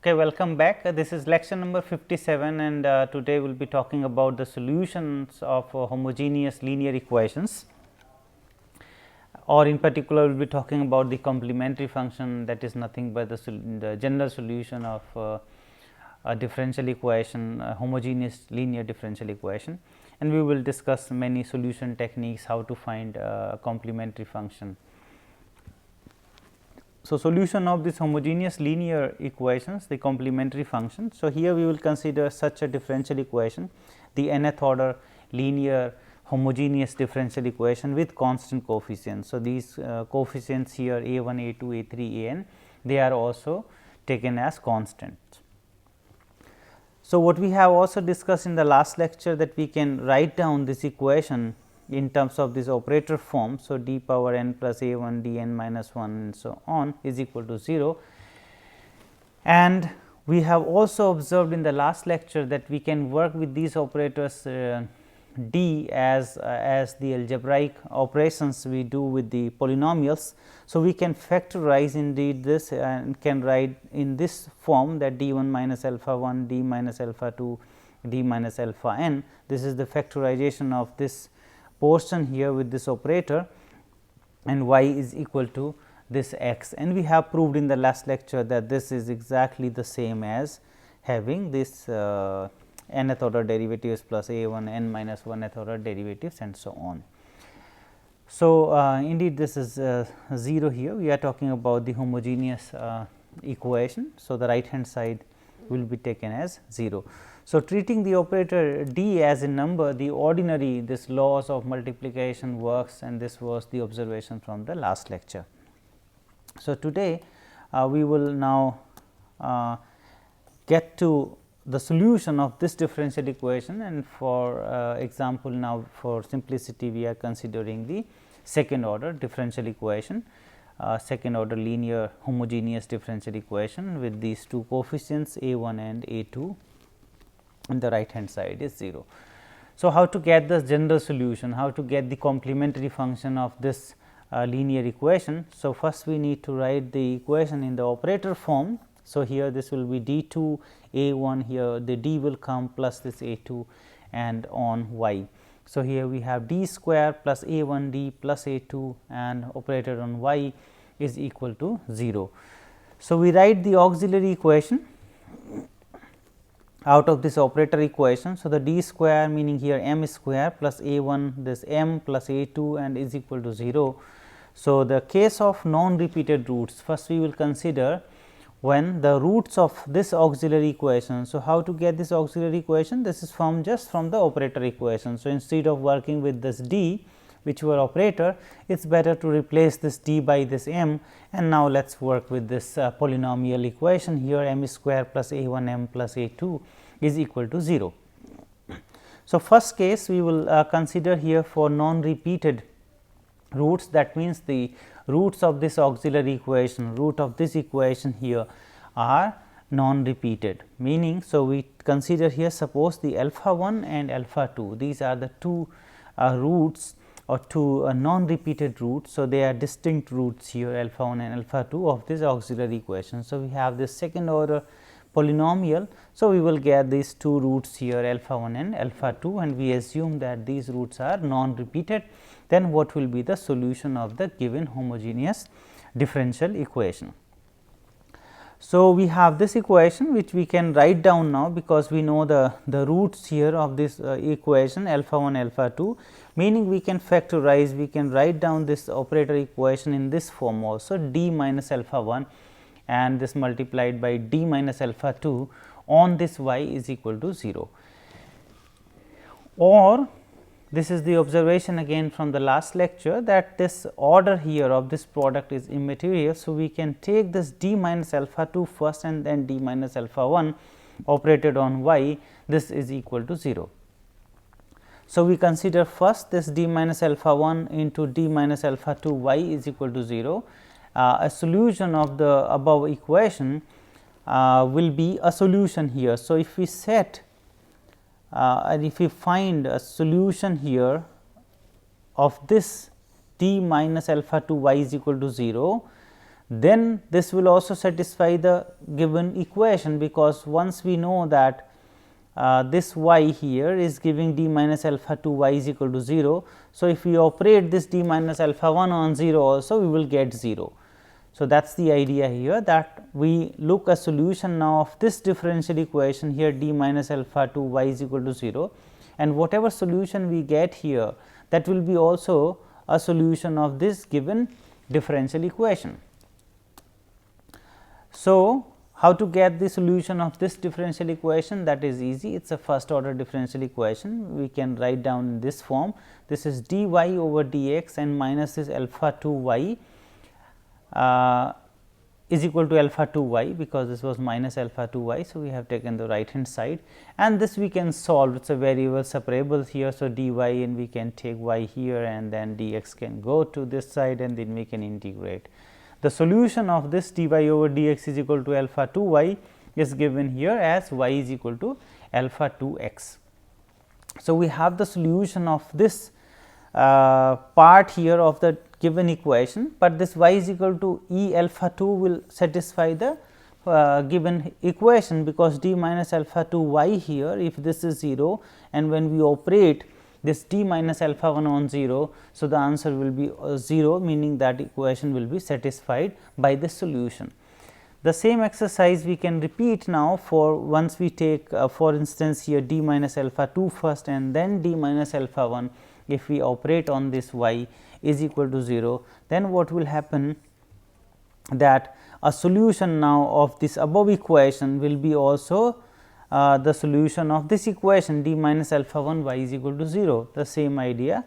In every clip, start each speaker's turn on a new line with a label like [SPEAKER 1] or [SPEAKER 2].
[SPEAKER 1] Okay, welcome back. This is lecture number 57 and today we will be talking about the solutions of homogeneous linear equations, or in particular we will be talking about the complementary function, that is nothing but the general solution of a differential equation, a homogeneous linear differential equation, and we will discuss many solution techniques, how to find a complementary function. So, solution of this homogeneous linear equations, the complementary function. So, here we will consider such a differential equation, the nth order linear homogeneous differential equation with constant coefficients. So, these coefficients here a 1, a 2, a 3, a n, they are also taken as constants. So, what we have also discussed in the last lecture, that we can write down this equation in terms of this operator form. So, d power n plus a 1 d n minus 1 and so on is equal to 0, and we have also observed in the last lecture that we can work with these operators d as the algebraic operations we do with the polynomials. So, we can factorize indeed this and can write in this form, that d 1 minus alpha 1 d minus alpha 2 d minus alpha n. This is the factorization of this portion here with this operator, and y is equal to this x, and we have proved in the last lecture that this is exactly the same as having this nth order derivatives plus a 1 n minus 1th order derivatives and so on. So, indeed this is 0 here, we are talking about the homogeneous equation. So, the right hand side will be taken as 0. So, treating the operator d as a number, the ordinary this laws of multiplication works, and this was the observation from the last lecture. So, today we will now get to the solution of this differential equation, and for example, now for simplicity we are considering the second order differential equation, second order linear homogeneous differential equation with these two coefficients a 1 and a 2, and the right hand side is 0. So, how to get the general solution, how to get the complementary function of this linear equation. So, first we need to write the equation in the operator form. So, here this will be d 2 a 1, here the d will come plus this a 2 and on y. So, here we have d square plus a 1 d plus a 2 and operator on y is equal to 0. So, we write the auxiliary equation out of this operator equation. So, the d square meaning here m square plus a 1 this m plus a 2 and is equal to 0. So, the case of non repeated roots, first we will consider when the roots of this auxiliary equation. So, how to get this auxiliary equation? This is from just from the operator equation. So, instead of working with this d which were operator, it is better to replace this d by this m, and now let us work with this polynomial equation here m square plus a 1 m plus a 2 is equal to 0. So, first case we will consider here for non repeated roots, that means the roots of this auxiliary equation, root of this equation here are non repeated, meaning. So, we consider here suppose the alpha 1 and alpha 2, these are the two roots or two non repeated roots. So, they are distinct roots here alpha 1 and alpha 2 of this auxiliary equation. So, we have this second order polynomial. So, we will get these two roots here alpha 1 and alpha 2, and we assume that these roots are non repeated. Then what will be the solution of the given homogeneous differential equation? So, we have this equation which we can write down now, because we know the roots here of this equation alpha 1 alpha 2, meaning we can factorize, we can write down this operator equation in this form also, d minus alpha 1 and this multiplied by d minus alpha 2 on this y is equal to 0. Or this is the observation again from the last lecture, that this order here of this product is immaterial. So, we can take this d minus alpha 2 first and then d minus alpha 1 operated on y, this is equal to 0. So, we consider first this d minus alpha 1 into d minus alpha 2 y is equal to 0. A solution of the above equation will be a solution here. So, if we set and if we find a solution here of this d minus alpha 2 y is equal to 0, then this will also satisfy the given equation, because once we know that this y here is giving d minus alpha 2 y is equal to 0. So, if we operate this d minus alpha 1 on 0 also, we will get 0. So, that is the idea here, that we look a solution now of this differential equation here d minus alpha 2 y is equal to 0, and whatever solution we get here, that will be also a solution of this given differential equation. So, how to get the solution of this differential equation? That is easy, it is a first order differential equation. We can write down in this form, this is dy over dx and minus this alpha 2 y is equal to alpha 2 y, because this was minus alpha 2 y. So, we have taken the right hand side, and this we can solve, it is a variable separable here. So, dy, and we can take y here, and then dx can go to this side, and then we can integrate. The solution of this dy over dx is equal to alpha 2 y is given here as y is equal to alpha 2 x. So, we have the solution of this part here of the given equation, but this y is equal to E alpha 2 will satisfy the given equation, because d minus alpha 2 y here, if this is 0, and when we operate this d minus alpha 1 on 0. So, the answer will be 0, meaning that equation will be satisfied by this solution. The same exercise we can repeat now for once we take for instance here d minus alpha 2 first and then d minus alpha 1. If we operate on this y is equal to 0, then what will happen, that a solution now of this above equation will be also the solution of this equation d minus alpha 1 y is equal to 0, the same idea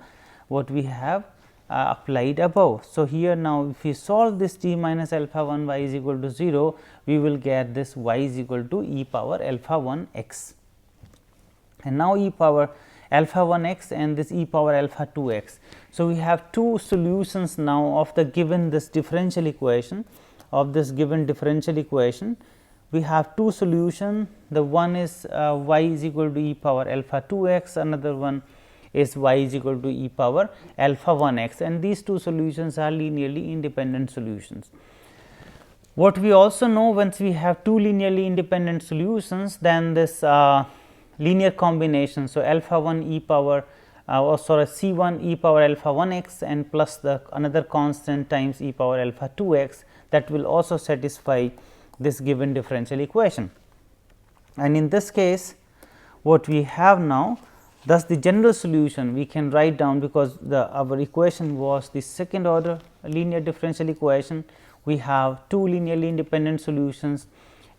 [SPEAKER 1] what we have applied above. So, here now if we solve this d minus alpha 1 y is equal to 0, we will get this y is equal to e power alpha 1 x, and now e power alpha 1 x and this e power alpha 2 x. So, we have two solutions now of the given this differential equation, of this given differential equation. We have two solutions, the one is y is equal to e power alpha 2 x, another one is y is equal to e power alpha 1 x, and these two solutions are linearly independent solutions. What we also know, once we have two linearly independent solutions, then this linear combination. So, alpha 1 e power C 1 e power alpha 1 x and plus the another constant times e power alpha 2 x, that will also satisfy this given differential equation. And in this case, what we have now, thus the general solution we can write down, because our equation was the second order linear differential equation. We have two linearly independent solutions,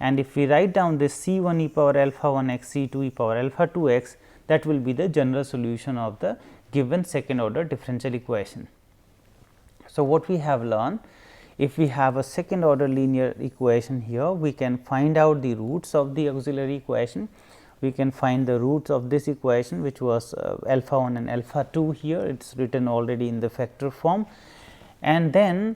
[SPEAKER 1] and if we write down this C 1 e power alpha 1 x, C 2 e power alpha 2 x, that will be the general solution of the given second order differential equation. So, what we have learned, if we have a second order linear equation here, we can find out the roots of the auxiliary equation. We can find the roots of this equation, which was alpha 1 and alpha 2 here, it is written already in the factor form, and then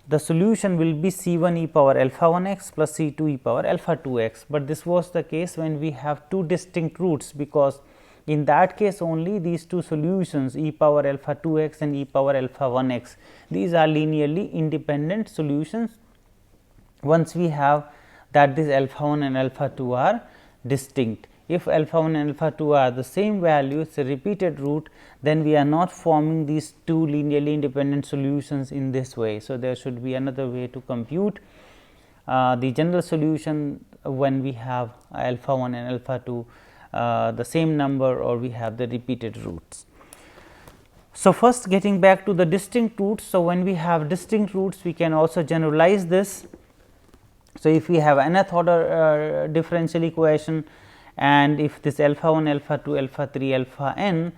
[SPEAKER 1] the solution will be C 1 e power alpha 1 x plus C 2 e power alpha 2 x, but this was the case when we have two distinct roots, because in that case only these two solutions e power alpha 2 x and e power alpha 1 x, these are linearly independent solutions. Once we have that this alpha 1 and alpha 2 are distinct, if alpha 1 and alpha 2 are the same value, it is a repeated root, then we are not forming these two linearly independent solutions in this way. So, there should be another way to compute the general solution when we have alpha 1 and alpha 2 the same number, or we have the repeated roots. So, first getting back to the distinct roots. So, when we have distinct roots, we can also generalize this. So, if we have nth order differential equation, and if this alpha 1, alpha 2, alpha 3, alpha n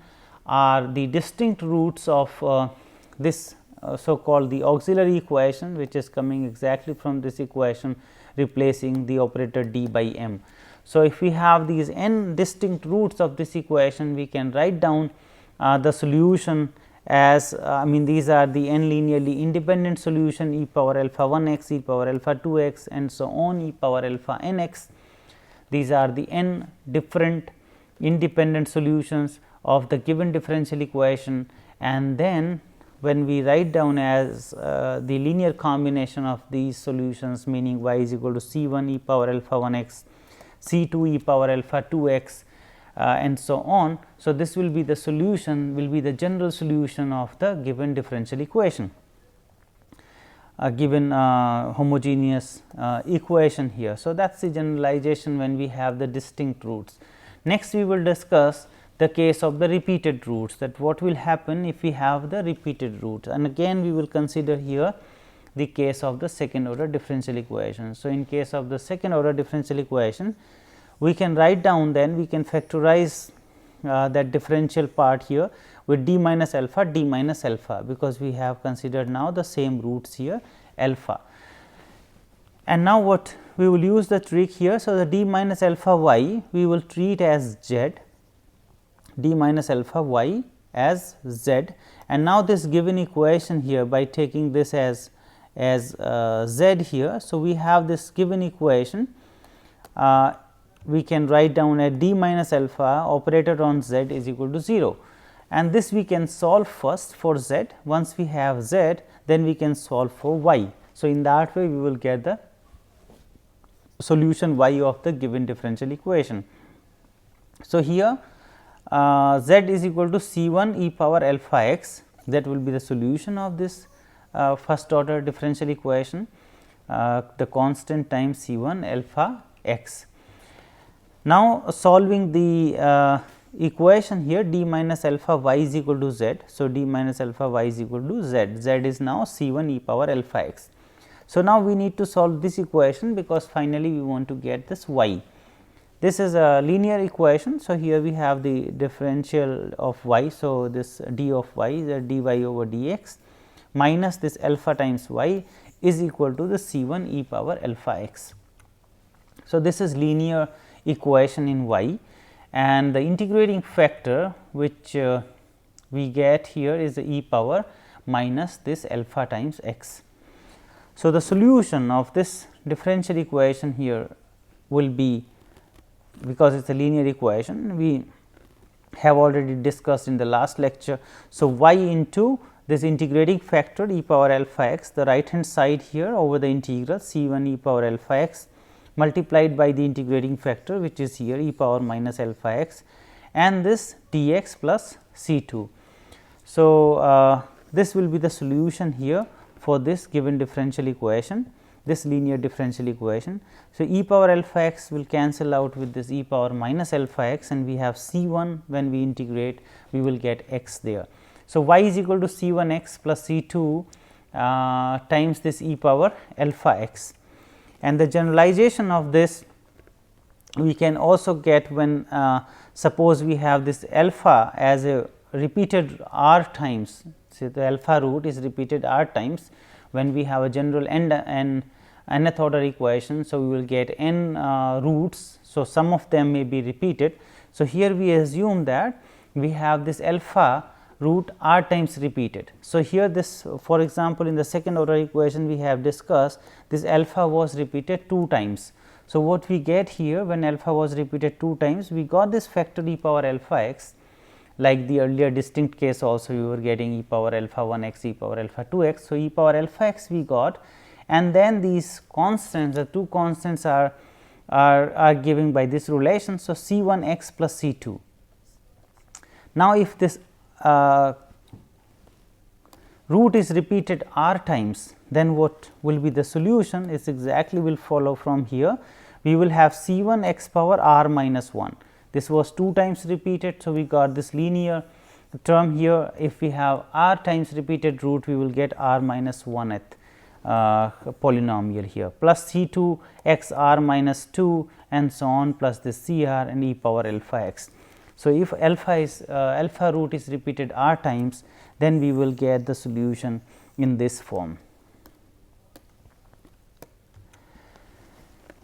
[SPEAKER 1] are the distinct roots of this so called the auxiliary equation, which is coming exactly from this equation replacing the operator d by m. So, if we have these n distinct roots of this equation, we can write down the solution as these are the n linearly independent solution e power alpha 1 x, e power alpha 2 x, and so on e power alpha n x. These are the n different independent solutions of the given differential equation, and then when we write down as the linear combination of these solutions, meaning y is equal to c 1 e power alpha 1 x, c 2 e power alpha 2 x and so on. So, this will be the solution, will be the general solution of the given differential equation, given homogeneous equation here. So, that is the generalization when we have the distinct roots. Next, we will discuss the case of the repeated roots, that what will happen if we have the repeated roots, and again we will consider here the case of the second order differential equation. So, in case of the second order differential equation, we can write down, then we can factorize that differential part here with d minus alpha, because we have considered now the same roots here alpha. And now, what we will use the trick here. So, the d minus alpha y we will treat as z, d minus alpha y as z, and now this given equation here, by taking this as z here. So, we have this given equation, we can write down a d minus alpha operator on z is equal to 0, and this we can solve first for z. Once we have z, then we can solve for y. So, in that way we will get the solution y of the given differential equation. So, here z is equal to c 1 e power alpha x, that will be the solution of this first order differential equation, the constant times c 1 alpha x. Now, solving the equation here, d minus alpha y is equal to z. So, d minus alpha y is equal to z, z is now c 1 e power alpha x. So, now we need to solve this equation, because finally, we want to get this y. This is a linear equation. So, here we have the differential of y. So, this d of y is a dy over dx minus this alpha times y is equal to the c 1 e power alpha x. So, this is linear equation in y, and the integrating factor which we get here is the e power minus this alpha times x. So, the solution of this differential equation here will be, because it is a linear equation, we have already discussed in the last lecture. So, y into this integrating factor e power alpha x, the right hand side here over the integral c 1 e power alpha x multiplied by the integrating factor, which is here e power minus alpha x, and this dx plus c 2. So, this will be the solution here for this given differential equation, this linear differential equation. So, e power alpha x will cancel out with this e power minus alpha x, and we have c 1, when we integrate we will get x there. So, y is equal to c 1 x plus c 2 times this e power alpha x, and the generalization of this we can also get when suppose we have this alpha as a repeated r times. So, the alpha root is repeated r times when we have a general nth order equation. So, we will get n roots. So, some of them may be repeated. So, here we assume that we have this alpha root r times repeated. So, here this, for example, in the second order equation we have discussed, this alpha was repeated 2 times. So, what we get here, when alpha was repeated 2 times, we got this factor e power alpha x, like the earlier distinct case also we were getting e power alpha 1 x, e power alpha 2 x. So, e power alpha x we got, and then these constants, the 2 constants are given by this relation. So, c 1 x plus c 2. Now, if this root is repeated r times, then what will be the solution is exactly will follow from here. We will have c 1 x power r minus 1. This was 2 times repeated. So, we got this linear term here. If we have r times repeated root, we will get r minus 1th polynomial here, plus c 2 x r minus 2 and so on, plus this c r and e power alpha x. So, if alpha root is repeated r times, then we will get the solution in this form.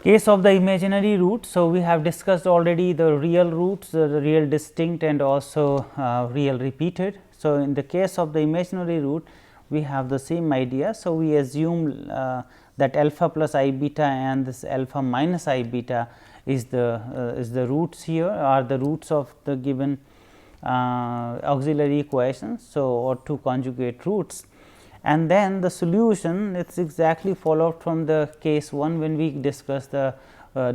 [SPEAKER 1] Case of the imaginary root. So, we have discussed already the real roots, the real distinct and also real repeated. So, in the case of the imaginary root, we have the same idea. So, we assume that alpha plus I beta and this alpha minus I beta is the roots here, are the roots of the given auxiliary equations, so or 2 conjugate roots, and then the solution it is exactly followed from the case 1 when we discuss the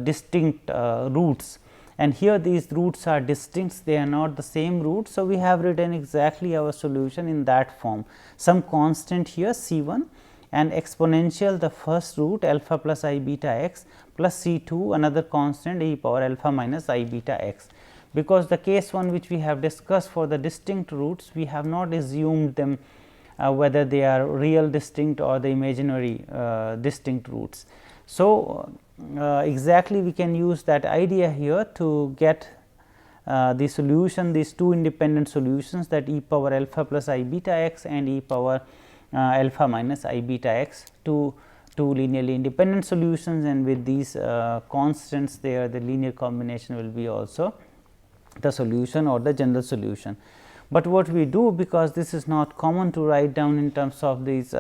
[SPEAKER 1] distinct roots, and here these roots are distinct, they are not the same root. So, we have written exactly our solution in that form, some constant here C 1 and exponential the first root alpha plus I beta x plus C 2 another constant e power alpha minus I beta x. Because the case 1 which we have discussed for the distinct roots, we have not assumed them whether they are real distinct or the imaginary distinct roots. So, exactly we can use that idea here to get the solution, these two independent solutions, that e power alpha plus I beta x and e power alpha minus I beta x, two linearly independent solutions, and with these constants there the linear combination will be also the solution or the general solution. But what we do, because this is not common to write down in terms of these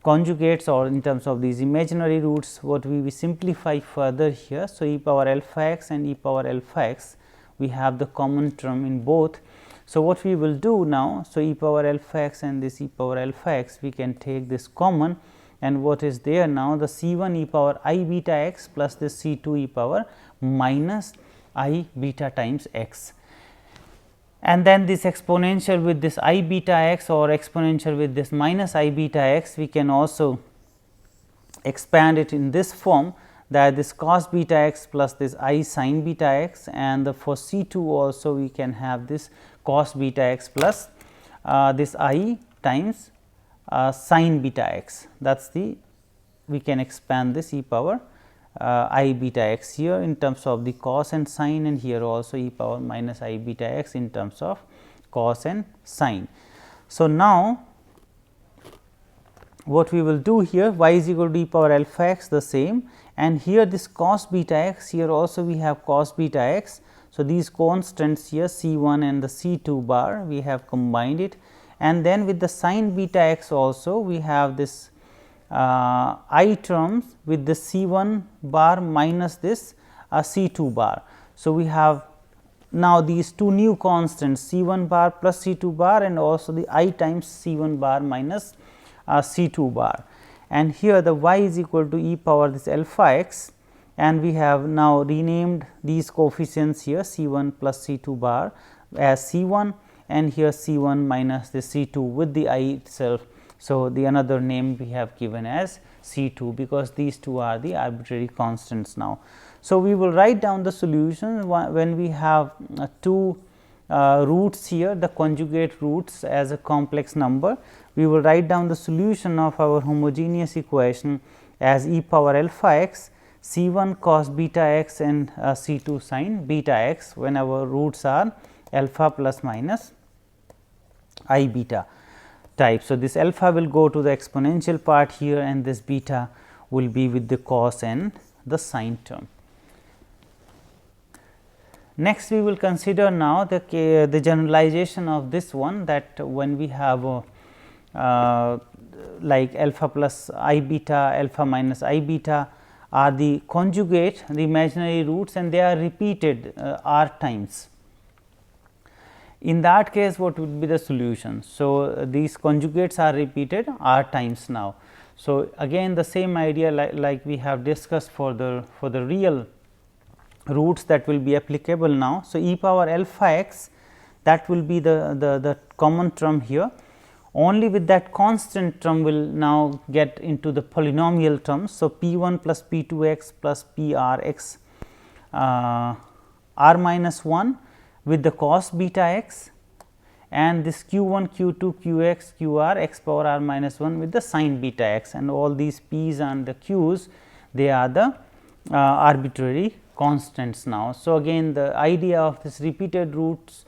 [SPEAKER 1] conjugates or in terms of these imaginary roots, what we simplify further here. So, e power alpha x and e power alpha x, we have the common term in both. So, what we will do now, so e power alpha x and this e power alpha x, we can take this common, and what is there now, the C 1 e power I beta x plus this C 2 e power minus I beta times x. And then this exponential with this I beta x or exponential with this minus I beta x, we can also expand it in this form, that this cos beta x plus this I sin beta x, and the for C 2 also we can have this cos beta x plus this I times sin beta x. That is the, we can expand this e power I beta x here in terms of the cos and sin, and here also e power minus I beta x in terms of cos and sin. So, now what we will do here, y is equal to e power alpha x the same, and here this cos beta x, here also we have cos beta x. So, these constants here C 1 and the C 2 bar, we have combined it, and then with the sin beta x also we have this I terms with the C 1 bar minus this C 2 bar. So, we have now these two new constants C 1 bar plus C 2 bar, and also the I times C 1 bar minus C 2 bar, and here the y is equal to e power this alpha x, and we have now renamed these coefficients here C 1 plus C 2 bar as C 1, and here C 1 minus the C 2 with the I itself. So, the another name we have given as C 2, because these two are the arbitrary constants now. So, we will write down the solution when we have two roots here, the conjugate roots as a complex number. We will write down the solution of our homogeneous equation as e power alpha x C 1 cos beta x and C 2 sin beta x, when our roots are alpha plus minus I beta type. So, this alpha will go to the exponential part here, and this beta will be with the cos and the sin term. Next, we will consider now the generalization of this one, that when we have like alpha plus I beta, alpha minus I beta are the conjugate, the imaginary roots, and they are repeated r times. In that case, what would be the solution? So, these conjugates are repeated r times now. So, again the same idea like we have discussed for the real roots, that will be applicable now. So, e power alpha x, that will be the common term here, only with that constant term will now get into the polynomial terms. So, p 1 plus p 2 x plus p r x r minus 1 with the cos beta x, and this q 1 q 2 q x q r x power r minus 1 with the sin beta x, and all these p's and the q's, they are the arbitrary constants now. So, again the idea of this repeated roots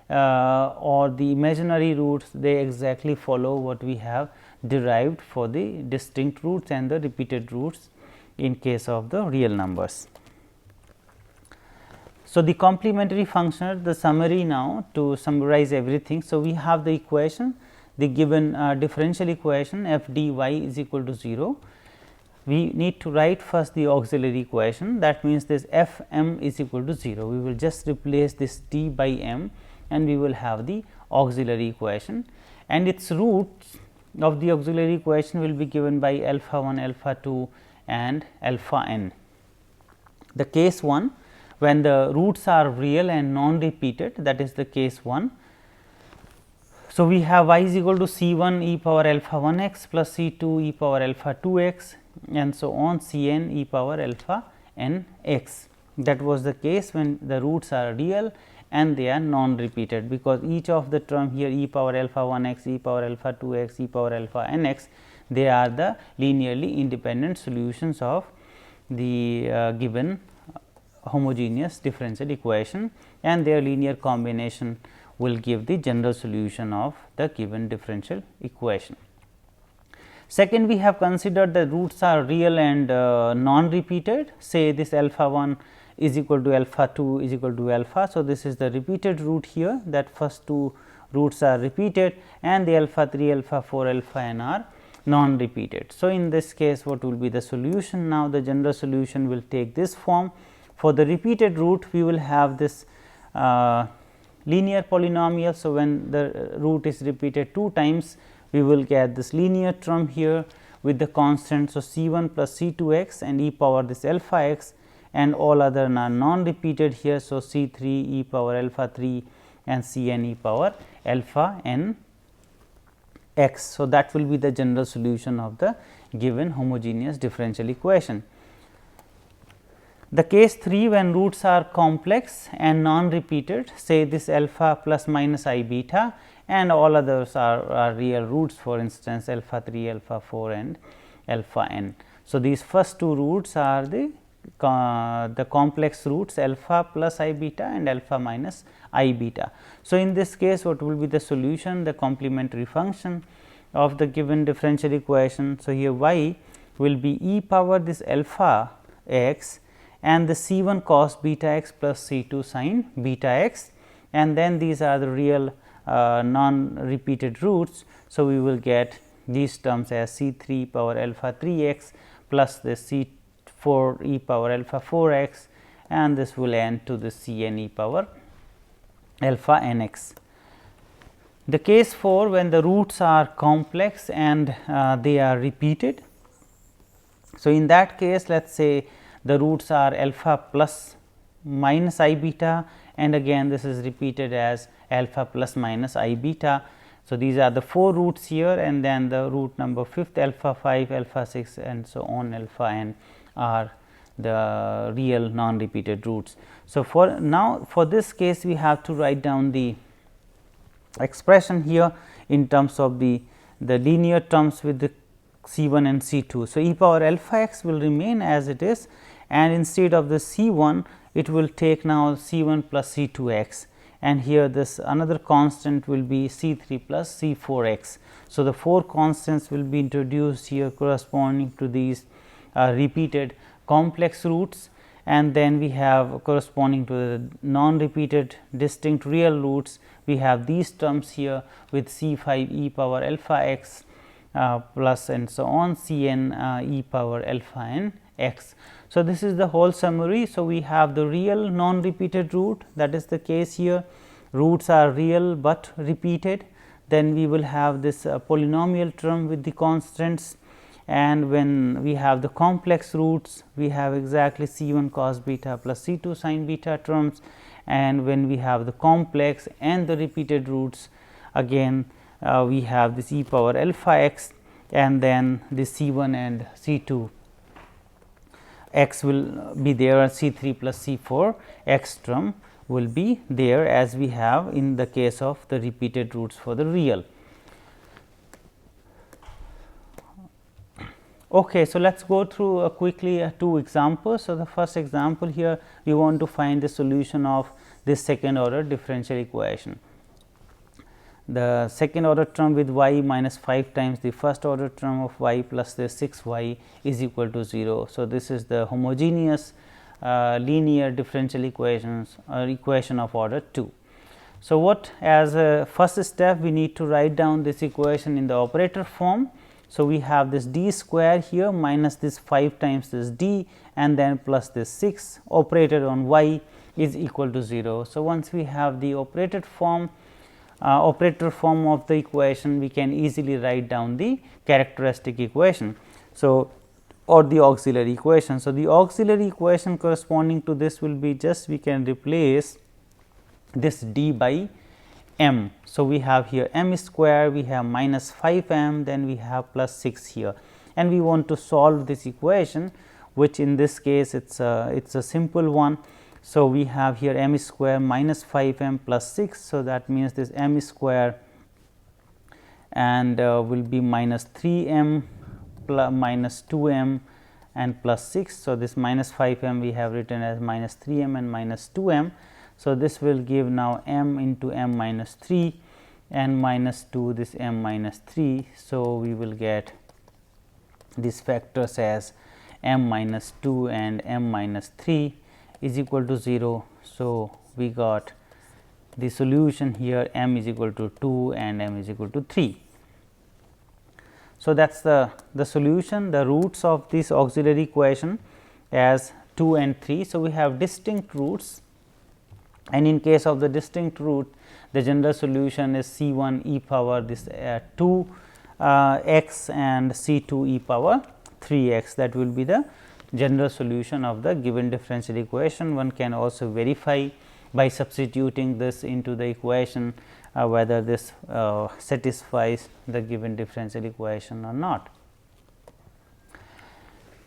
[SPEAKER 1] or the imaginary roots, they exactly follow what we have derived for the distinct roots and the repeated roots in case of the real numbers. So, the complementary function, the summary now to summarize everything. So, we have the equation, the given differential equation f d y is equal to 0. we need to write first the auxiliary equation, that means this f m is equal to 0. We will just replace this d by m and we will have the auxiliary equation, and its roots of the auxiliary equation will be given by alpha 1, alpha 2 and alpha n. The case 1, when the roots are real and non repeated, that is the case 1. So, we have y is equal to c 1 e power alpha 1 x plus c 2 e power alpha 2 x and so on c n e power alpha n x. That was the case when the roots are real and they are non repeated, because each of the term here e power alpha 1 x, e power alpha 2 x, e power alpha n x, they are the linearly independent solutions of the given homogeneous differential equation, and their linear combination will give the general solution of the given differential equation. Second, we have considered the roots are real and non repeated, say this alpha 1 is equal to alpha 2 is equal to alpha. So, this is the repeated root here, that first two roots are repeated and the alpha 3, alpha 4, alpha n are non repeated. So, in this case what will be the solution? Now, the general solution will take this form. For the repeated root, we will have this linear polynomial. So, when the root is repeated 2 times, we will get this linear term here with the constant. So, c 1 plus c 2 x and e power this alpha x, and all other are non repeated here. So, c 3 e power alpha 3 and c n e power alpha n x. So, that will be the general solution of the given homogeneous differential equation. The case 3, when roots are complex and non repeated, say this alpha plus minus I beta and all others are real roots, for instance alpha 3, alpha 4 and alpha n. So, these first two roots are the complex roots alpha plus I beta and alpha minus I beta. So, in this case what will be the solution? The complementary function of the given differential equation. So, here y will be e power this alpha x and the c 1 cos beta x plus c 2 sin beta x, and then these are the real non repeated roots. So, we will get these terms as c 3 power alpha 3 x plus the c 4 e power alpha 4 x, and this will end to the c n e power alpha n x. The case 4, when the roots are complex and they are repeated. So, in that case, let us say the roots are alpha plus minus I beta, and again this is repeated as alpha plus minus I beta. So, these are the 4 roots here, and then the root number 5th alpha 5, alpha 6 and so on alpha n are the real non repeated roots. So, for now for this case we have to write down the expression here in terms of the linear terms with the c 1 and c 2. So, e power alpha x will remain as it is, and instead of the c 1 it will take now c 1 plus c 2 x, and here this another constant will be c 3 plus c 4 x. So, the 4 constants will be introduced here corresponding to these repeated complex roots, and then we have corresponding to the non repeated distinct real roots, we have these terms here with c 5 e power alpha x plus and so on c n e power alpha n x. So, this is the whole summary. So, we have the real non repeated root, that is the case here, roots are real but repeated, then we will have this polynomial term with the constants, and when we have the complex roots we have exactly c 1 cos beta plus c 2 sin beta terms, and when we have the complex and the repeated roots again we have this e power alpha x, and then this c 1 and c 2 x will be there, c 3 plus c 4 x term will be there as we have in the case of the repeated roots for the real. Okay, so, let us go through quickly 2 examples. So, the first example here we want to find the solution of this second order differential equation. The second order term with y minus 5 times the first order term of y plus the 6 y is equal to 0. So, this is the homogeneous linear differential equations or equation of order 2. So, what as a first step we need to write down this equation in the operator form. So, we have this d square here minus this 5 times this d and then plus this 6 operated on y is equal to 0. So, once we have the operator form of the equation, we can easily write down the characteristic equation. So, or the auxiliary equation. So, the auxiliary equation corresponding to this will be just we can replace this d by m. So, we have here m square, we have minus 5 m, then we have plus 6 here, and we want to solve this equation, which in this case it's a simple one. So, we have here m square minus 5 m plus 6. So, that means this m square and will be minus 3 m plus minus 2 m and plus 6. So, this minus 5 m we have written as minus 3 m and minus 2 m. So, this will give now m into m minus 3 and minus 2 this m minus 3. So, we will get these factors as m minus 2 and m minus 3 is equal to 0. So, we got the solution here m is equal to 2 and m is equal to 3. So, that is the solution, the roots of this auxiliary equation as 2 and 3. So, we have distinct roots, and in case of the distinct root, the general solution is C 1 e power this 2 x and C 2 e power 3 x. That will be the general solution of the given differential equation. One can also verify by substituting this into the equation whether this satisfies the given differential equation or not.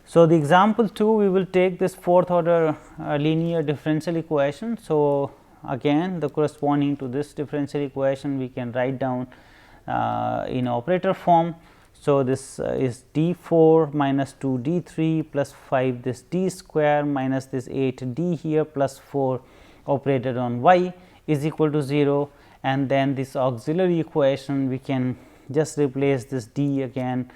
[SPEAKER 1] So, the example 2, we will take this fourth order linear differential equation. So, again the corresponding to this differential equation we can write down in operator form. So, this is d 4 minus 2 d 3 plus 5 this d square minus this 8 d here plus 4 operated on y is equal to 0, and then this auxiliary equation we can just replace this d again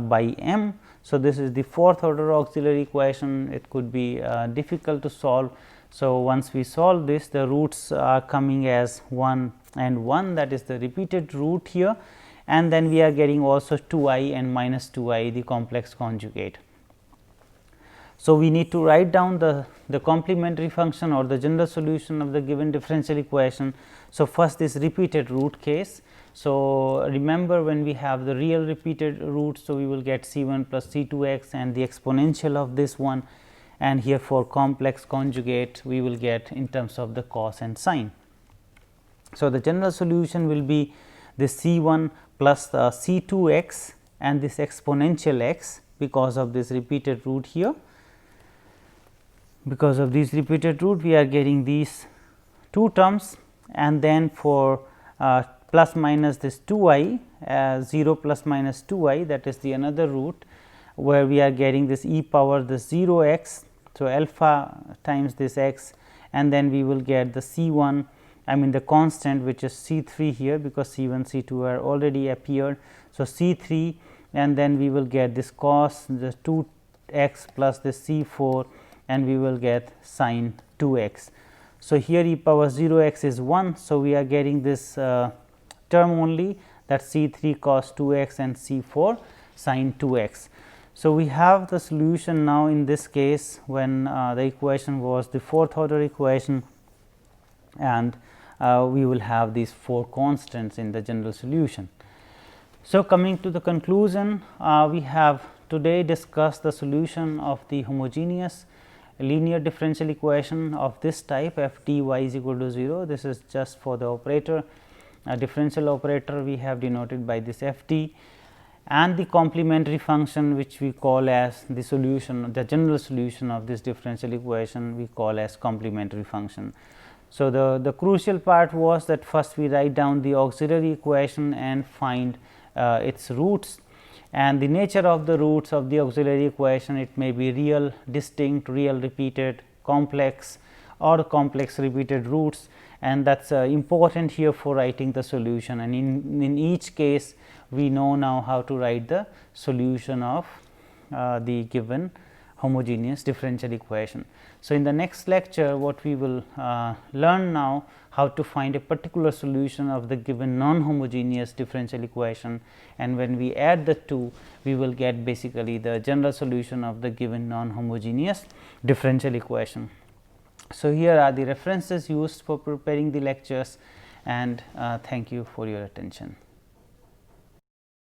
[SPEAKER 1] by m. So, this is the fourth order auxiliary equation. It could be difficult to solve. So, once we solve this, the roots are coming as 1 and 1, that is the repeated root here, and then we are getting also 2 I and minus 2 I, the complex conjugate. So, we need to write down the complementary function or the general solution of the given differential equation. So, first this repeated root case. So, remember when we have the real repeated roots, so we will get C 1 plus C 2 x and the exponential of this one, and here for complex conjugate we will get in terms of the cos and sine. So, the general solution will be this C 1 plus the C 2 x and this exponential x because of this repeated root here. Because of this repeated root we are getting these two terms, and then for plus minus this 2 I 0 plus minus 2 I, that is the another root where we are getting this e power the 0 x. So, alpha times this x, and then we will get the C 1, I mean the constant which is C 3 here because C 1 C 2 are already appeared. So, C 3, and then we will get this cos the 2 x plus this C 4, and we will get sine 2 x. So, here e power 0 x is 1. So, we are getting this term only, that C 3 cos 2 x and C 4 sine 2 x. So, we have the solution now in this case when the equation was the fourth order equation, and we will have these 4 constants in the general solution. So, coming to the conclusion, we have today discussed the solution of the homogeneous linear differential equation of this type f t y is equal to 0. This is just for the operator, differential operator we have denoted by this f t, and the complementary function which we call as the solution, the general solution of this differential equation we call as complementary function. So, the crucial part was that first we write down the auxiliary equation and find its roots, and the nature of the roots of the auxiliary equation, it may be real, distinct, real repeated, complex or complex repeated roots, and that is important here for writing the solution, and in each case we know now how to write the solution of the given homogeneous differential equation. So, in the next lecture what we will learn now how to find a particular solution of the given non-homogeneous differential equation, and when we add the two we will get basically the general solution of the given non-homogeneous differential equation. So, here are the references used for preparing the lectures, and thank you for your attention.